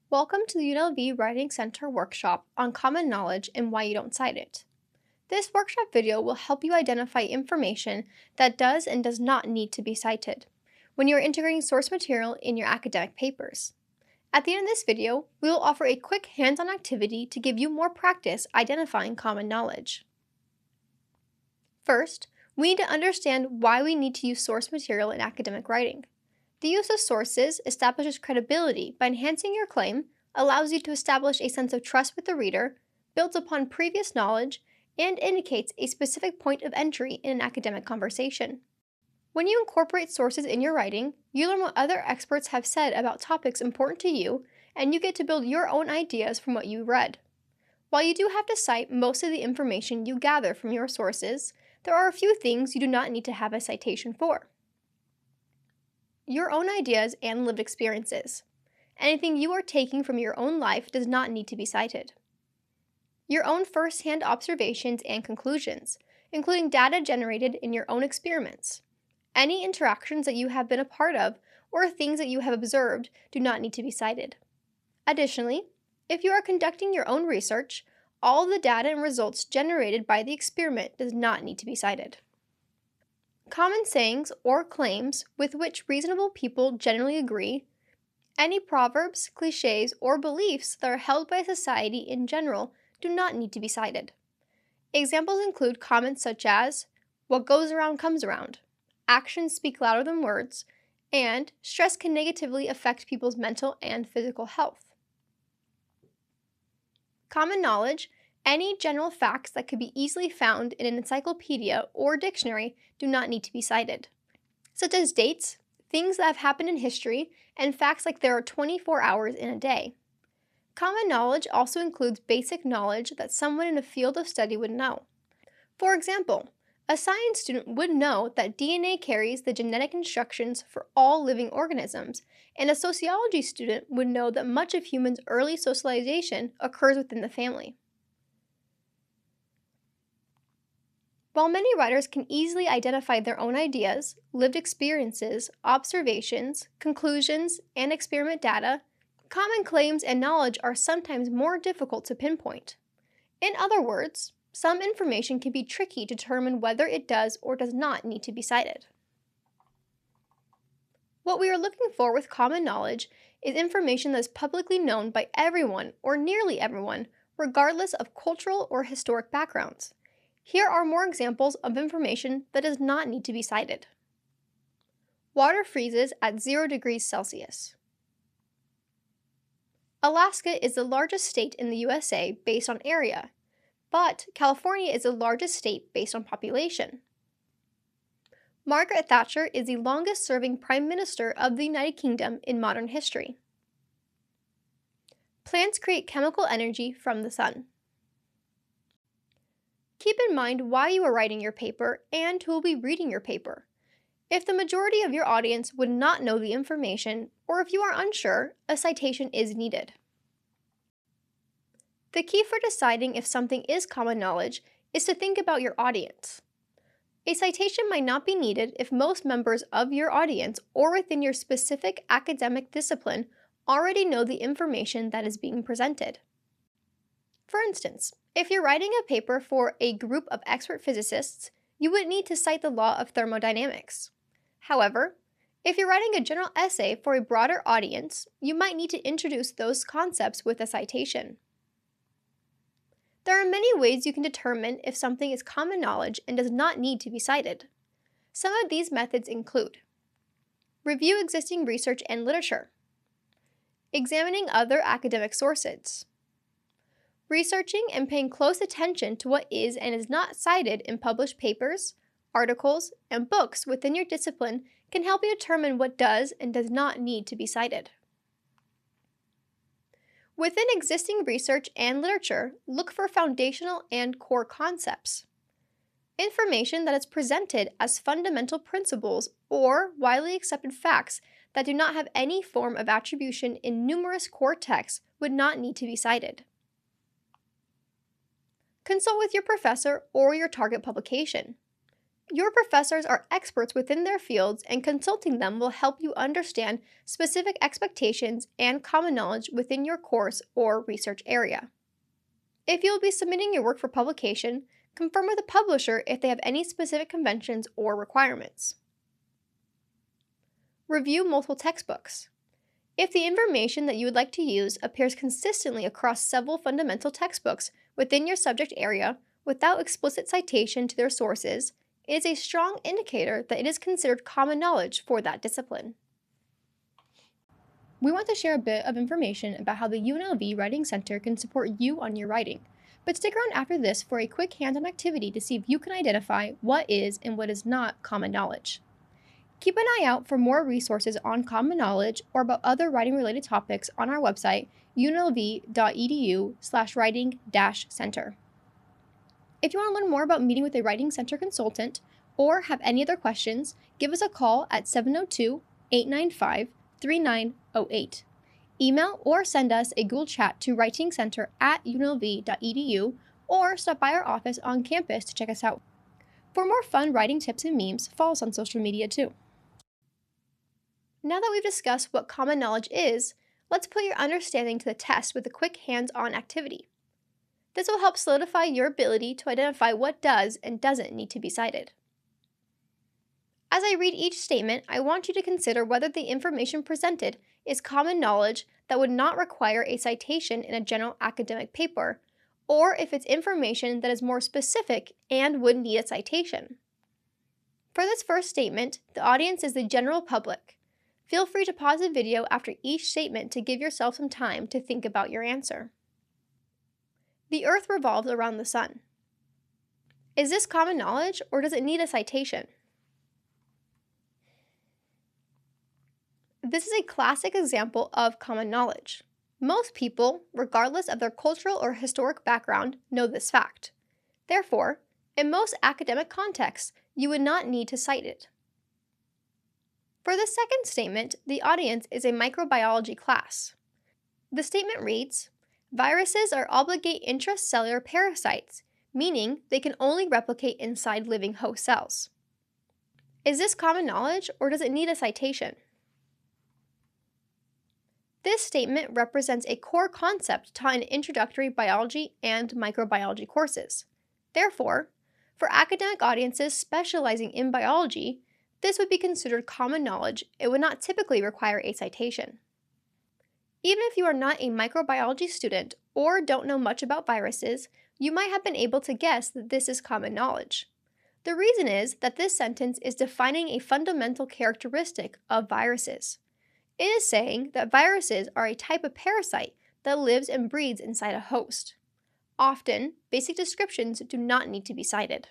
Welcome to the UNLV Writing Center workshop on common knowledge and why you don't cite it. This workshop video will help you identify information that does and does not need to be cited when you are integrating source material in your academic papers. At the end of this video, we will offer a quick hands-on activity to give you more practice identifying common knowledge. First, we need to understand why we need to use source material in academic writing. The use of sources establishes credibility by enhancing your claim, allows you to establish a sense of trust with the reader, builds upon previous knowledge, and indicates a specific point of entry in an academic conversation. When you incorporate sources in your writing, you learn what other experts have said about topics important to you, and you get to build your own ideas from what you read. While you do have to cite most of the information you gather from your sources, there are a few things you do not need to have a citation for. Your own ideas and lived experiences. Anything you are taking from your own life does not need to be cited. Your own first-hand observations and conclusions, including data generated in your own experiments. Any interactions that you have been a part of or things that you have observed do not need to be cited. Additionally, if you are conducting your own research, all the data and results generated by the experiment does not need to be cited. Common sayings or claims with which reasonable people generally agree, any proverbs, cliches, or beliefs that are held by society in general do not need to be cited. Examples include comments such as, "What goes around comes around," "Actions speak louder than words," and "Stress can negatively affect people's mental and physical health." Common knowledge, any general facts that could be easily found in an encyclopedia or dictionary do not need to be cited, such as dates, things that have happened in history, and facts like there are 24 hours in a day. Common knowledge also includes basic knowledge that someone in a field of study would know. For example, a science student would know that DNA carries the genetic instructions for all living organisms, and a sociology student would know that much of humans' early socialization occurs within the family. While many writers can easily identify their own ideas, lived experiences, observations, conclusions, and experiment data, common claims and knowledge are sometimes more difficult to pinpoint. In other words, some information can be tricky to determine whether it does or does not need to be cited. What we are looking for with common knowledge is information that is publicly known by everyone or nearly everyone, regardless of cultural or historic backgrounds. Here are more examples of information that does not need to be cited. Water freezes at 0 degrees Celsius. Alaska is the largest state in the USA based on area, but California is the largest state based on population. Margaret Thatcher is the longest-serving Prime Minister of the United Kingdom in modern history. Plants create chemical energy from the sun. Keep in mind why you are writing your paper and who will be reading your paper. If the majority of your audience would not know the information, or if you are unsure, a citation is needed. The key for deciding if something is common knowledge is to think about your audience. A citation might not be needed if most members of your audience or within your specific academic discipline already know the information that is being presented. For instance, if you're writing a paper for a group of expert physicists, you would need to cite the law of thermodynamics. However, if you're writing a general essay for a broader audience, you might need to introduce those concepts with a citation. There are many ways you can determine if something is common knowledge and does not need to be cited. Some of these methods include: review existing research and literature, examining other academic sources, researching and paying close attention to what is and is not cited in published papers, articles, and books within your discipline can help you determine what does and does not need to be cited. Within existing research and literature, look for foundational and core concepts. Information that is presented as fundamental principles or widely accepted facts that do not have any form of attribution in numerous core texts would not need to be cited. Consult with your professor or your target publication. Your professors are experts within their fields, and consulting them will help you understand specific expectations and common knowledge within your course or research area. If you will be submitting your work for publication, confirm with the publisher if they have any specific conventions or requirements. Review multiple textbooks. If the information that you would like to use appears consistently across several fundamental textbooks within your subject area without explicit citation to their sources, it is a strong indicator that it is considered common knowledge for that discipline. We want to share a bit of information about how the UNLV Writing Center can support you on your writing, but stick around after this for a quick hands-on activity to see if you can identify what is and what is not common knowledge. Keep an eye out for more resources on common knowledge or about other writing-related topics on our website, unlv.edu/writing-center. If you want to learn more about meeting with a Writing Center consultant or have any other questions, give us a call at 702-895-3908. Email or send us a Google chat to writingcenter@unlv.edu or stop by our office on campus to check us out. For more fun writing tips and memes, follow us on social media too. Now that we've discussed what common knowledge is, let's put your understanding to the test with a quick hands-on activity. This will help solidify your ability to identify what does and doesn't need to be cited. As I read each statement, I want you to consider whether the information presented is common knowledge that would not require a citation in a general academic paper, or if it's information that is more specific and would need a citation. For this first statement, the audience is the general public. Feel free to pause the video after each statement to give yourself some time to think about your answer. The Earth revolves around the Sun. Is this common knowledge, or does it need a citation? This is a classic example of common knowledge. Most people, regardless of their cultural or historic background, know this fact. Therefore, in most academic contexts, you would not need to cite it. For the second statement, the audience is a microbiology class. The statement reads, "Viruses are obligate intracellular parasites, meaning they can only replicate inside living host cells." Is this common knowledge, or does it need a citation? This statement represents a core concept taught in introductory biology and microbiology courses. Therefore, for academic audiences specializing in biology, this would be considered common knowledge. It would not typically require a citation. Even if you are not a microbiology student or don't know much about viruses, you might have been able to guess that this is common knowledge. The reason is that this sentence is defining a fundamental characteristic of viruses. It is saying that viruses are a type of parasite that lives and breeds inside a host. Often, basic descriptions do not need to be cited.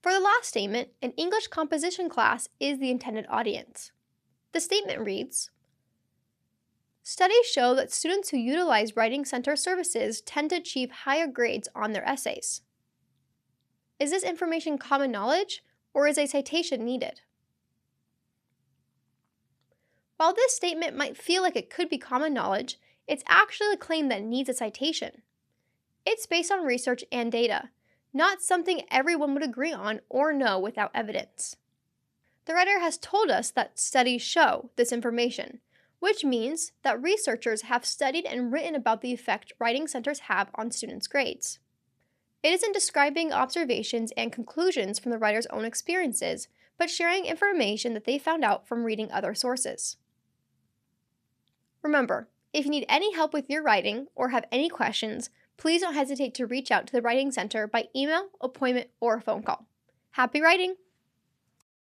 For the last statement, an English composition class is the intended audience. The statement reads, "Studies show that students who utilize Writing Center services tend to achieve higher grades on their essays." Is this information common knowledge, or is a citation needed? While this statement might feel like it could be common knowledge, it's actually a claim that needs a citation. It's based on research and data, not something everyone would agree on or know without evidence. The writer has told us that studies show this information, which means that researchers have studied and written about the effect writing centers have on students' grades. It isn't describing observations and conclusions from the writer's own experiences, but sharing information that they found out from reading other sources. Remember, if you need any help with your writing or have any questions, please don't hesitate to reach out to the Writing Center by email, appointment, or phone call. Happy writing!